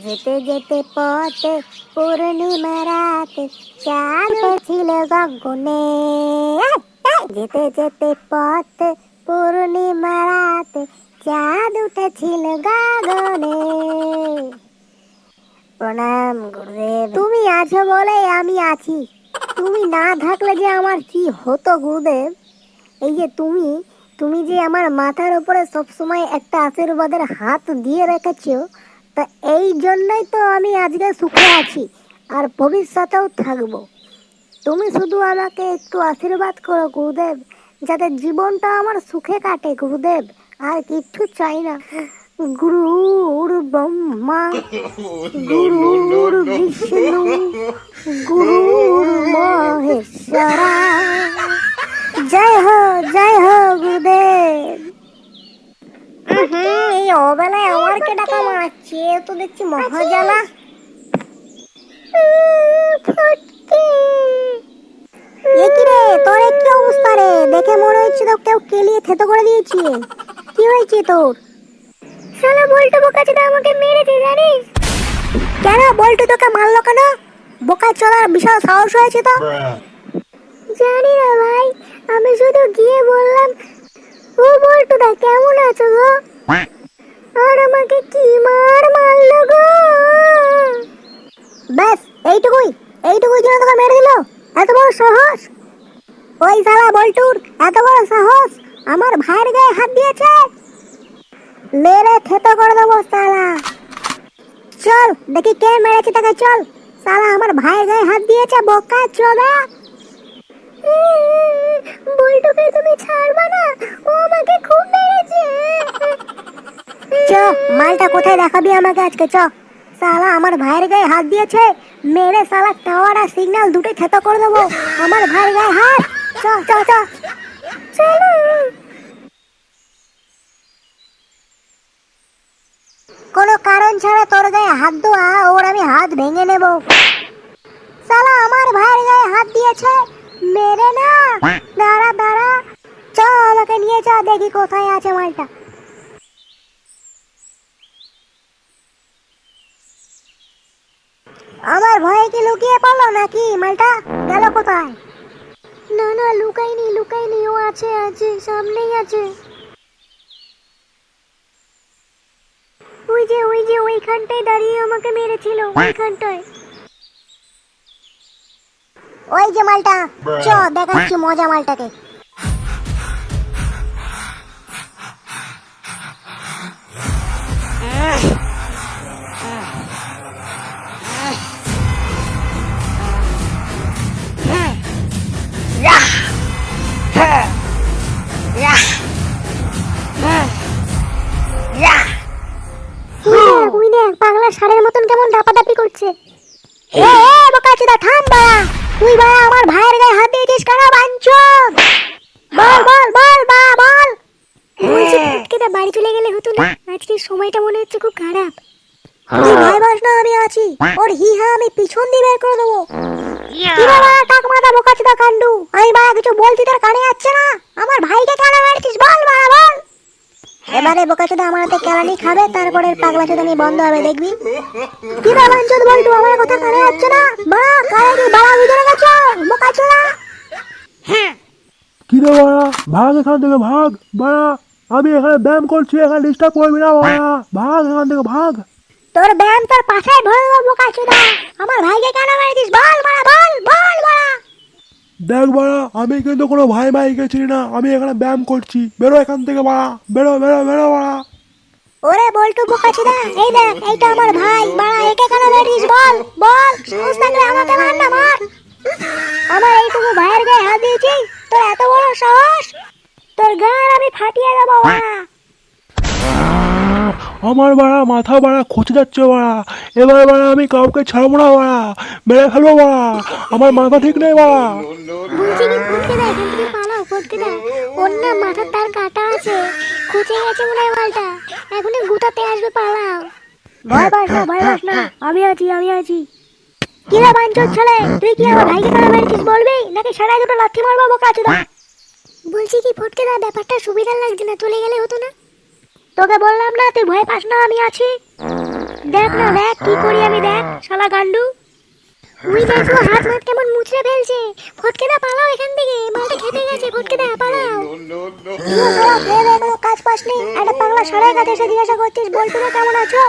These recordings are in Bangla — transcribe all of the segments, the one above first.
যেতে যেতে পথে পূর্ণিমা রাতে চাঁদ ছিল গগনে। যেতে যেতে পথে পূর্ণিমা রাতে চাঁদ উঠেছিল গগনে। প্রণাম গুরুদেব। তুমি আছো বলে আমি আছি, তুমি না থাকলে যে আমার কি হতো গুরুদেব। এই যে তুমি তুমি যে আমার মাথার উপরে সবসময় একটা আশীর্বাদের হাত দিয়ে রেখেছো, তা এই জন্যই তো আমি আজকে সুখে আছি আর ভবিষ্যতেও থাকবো। তুমি শুধু আমাকে একটু আশীর্বাদ করো গুরুদেব, যাতে জীবনটা আমার সুখে কাটে গুরুদেব, আর কিচ্ছু চাই না। গুরুর ব্রহ্মা, গুরুর বিষ্ণু, গুরুর মহেশ্বরা। জয় হো গুরুদেব। এই অবেলায় আমার কে ডাকা মারছে, তো দেখছি মহাজালা। তোর কি অবস্থা রে? দেখে মনে হচ্ছে তো কেউ কেলিয়ে থেতো করে দিয়েছে। কি হয়েছে তোর? শালা বল্টু বোকাচোদা আমাকে মেরেছে জানিস? কেন বল্টু তোকে মারলো কেন? বোকা চলার বিশাল সাহস হয়েছে তো। জানি না ভাই, আমি শুধু গিয়ে বললাম, ও বল্টুদা কেমন আছো গো? আর আমাকে কি মারলো গো। ব্যাস এইটুকুই জন্য তোকে মেরে দিল? এত বড় সাহস? ওই শালা বল্টুর এত বড় সাহস আমার ভাইয়ের গায়ে হাত দিয়েছে। মেরে থেতো করে দেবো শালা। চল দেখি কে মেরেছে তাকে, চল। শালা আমার ভাইয়ের গায়ে হাত দিয়েছে বোকা চোদা। বল্টুকে তুমি ছাড়বা না, ও আমাকে খুব মেরেছে। চ মালটা কোথায় দেখাবি আমাকে আজকে, চ। শালা আমার ভাইয়ের গায়ে হাত দিয়েছে, মেরে শালা টাওয়ার আর সিগন্যাল দুটোই থেতো করে দেবো। আমার ভাইয়ের গায়ে হাত, চ চ চ চলো। কোনো কারণ ছাড়া তোর গায়ে হাত দেওয়া, ওর আমি হাত ভেঙে নেব। শালা আমার ভাইয়ের গায়ে হাত দিয়েছে, মেরে না। দাঁড়া দাঁড়া, চ আমাকে নিয়ে যা, দেখি কোথায় আছে মালটা। আমার ভয়ে কি লুকিয়ে পড়লো নাকি মালটা? গেল কোথায়? না না, লুকাইনি, ও আছে সামনেই আছে। ওই যে ওইখানটায় দাঁড়িয়ে আমাকে মেরেছিল, ওইখানটায়। ওই যে মালটা, চ দেখাচ্ছি মজা মালটাকে। পাগলা ষাঁড়ের মতন কেমন দাপাদাপি করছে। এ বোকাচোদা থাম বাড়া। তুই বাড়া আমার ভাইয়ের গায়ে হাত দিয়েছিস কেন বাঞ্চোদ? বল বল বল বাড়া বল। বলছি ফটকেটা বাড়ি চলে গেলে হতো না? আজকে সময়টা মনে হচ্ছে খুব খারাপ। তুই ভয় পাস না, আমি আছি। ওর হিহা আমি পিছন দিয়ে বের করে দেবো। কি বাড়া টাক মাথা বোকাচোদা কান্ডু, আমি বাড়া কিছু বলছি তোর কানে যাচ্ছে না? আমার ভাইকে কেন মারছিস বল বাড়া বল। এবারে বোকাচোদা আমার হাতে কেলানি খাবে, তারপরে পাগলা চোদানি বন্ধ হবে দেখবি। কি রে বাঞ্চোদ বল, তুই আমার কথা কানে যাচ্ছে না? বাড়া কানে কি বাড়া ভিতরে গেছ বোকাচোদা? কি রে বাড়া, ভাগ এখান থেকে ভাগ বাড়া। আমি এখানে ব্যায়াম করছি, এখানে ডিস্টার্ব করবি না বাড়া। ভাগ এখান থেকে ভাগ। তোর ব্যায়াম তোর পাছায় ভরে দেবো বোকাচোদা। আমার ভাইকে কেন মারছিস বল বাড়া বল বল বাড়া। দেখ বাড়া, আমি কিন্তু কোনো ভাই ভাইকে চিনি না, আমি এখানে ব্যায়াম করছি। বেরো এখান থেকে বাড়া, বেরো বেরো বেরো বাড়া। ওরে বল্টু বোকাচোদা, এই দেখ এইটা আমার ভাই বাড়া, একে কেন মারছিস বল বল। সাহস থাকলে আমাকে মার না মার। আমার এইটুকু ভাইয়ের গায়ে হাত দিয়েছিস, তোর এত বড় সাহস? তোর গার আমি ফাটিয়ে দেবো বাড়া। আমার বাড়া মাথা বাড়া খচে যাচ্ছে বাড়া। এবার বাড়া আমি কাউকে ছাড়বো না বাড়া, মেরে ফেলবো বাড়া। আমার মাথা ঠিক নেই বাড়া। বলছি কি ফটকেদা, এখান থেকে পালাও ফটকেদা। ওর না মাথার তার কাটা আছে, খুঁজে গেছে মনে হয় মালটা, এখনই গুতাতে আসবে, পালাও। ভয় পাস না, আমি আছি। কি রে বাঞ্চোদ ছেলে, তুই কি আমার ভাইকে কেন মেরেছিস বলবি, নাকি সারাই দুটো লাথি মারবো বোকাচোদা? বলছি কি ফটকেদা, ব্যাপারটা সুবিধার লাগছে না, চলে গেলে হতো না? তোকে বললাম না তুই ভয় পাস না, আমি আছি। দেখ না দেখ কি করি আমি, দেখ শালা গান্ডু। ওই দেখো হাত মাত কেমন মুচড়ে ফেলছে। ফটকেদা পালাও এখান থেকে, মালটা খেতে গেছে। ফটকেদা পালাও। তুই সারা খেয়ে দেয়ে কোনো কাজ পাসনি, একটা পাগলা সারার কাছে এসে জিজ্ঞাসা করছিস বল্টুরা কেমন আছো?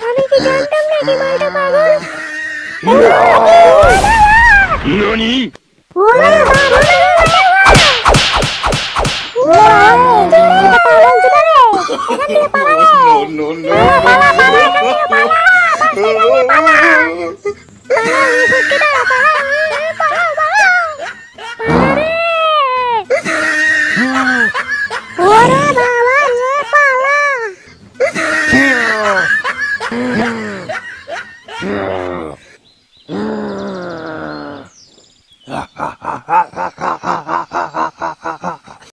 আমি কি জানতাম নাকি মালটা পাগল? ননি ওরে বাবা, এটা পাগল ছিল রে। এখান থেকে পালা রে। no পালা, পালা, এখান থেকে পালা। বাস এখান থেকে পালা। পালা, এই ফটকেদা, পালা, পালা, পালা। পালা রে।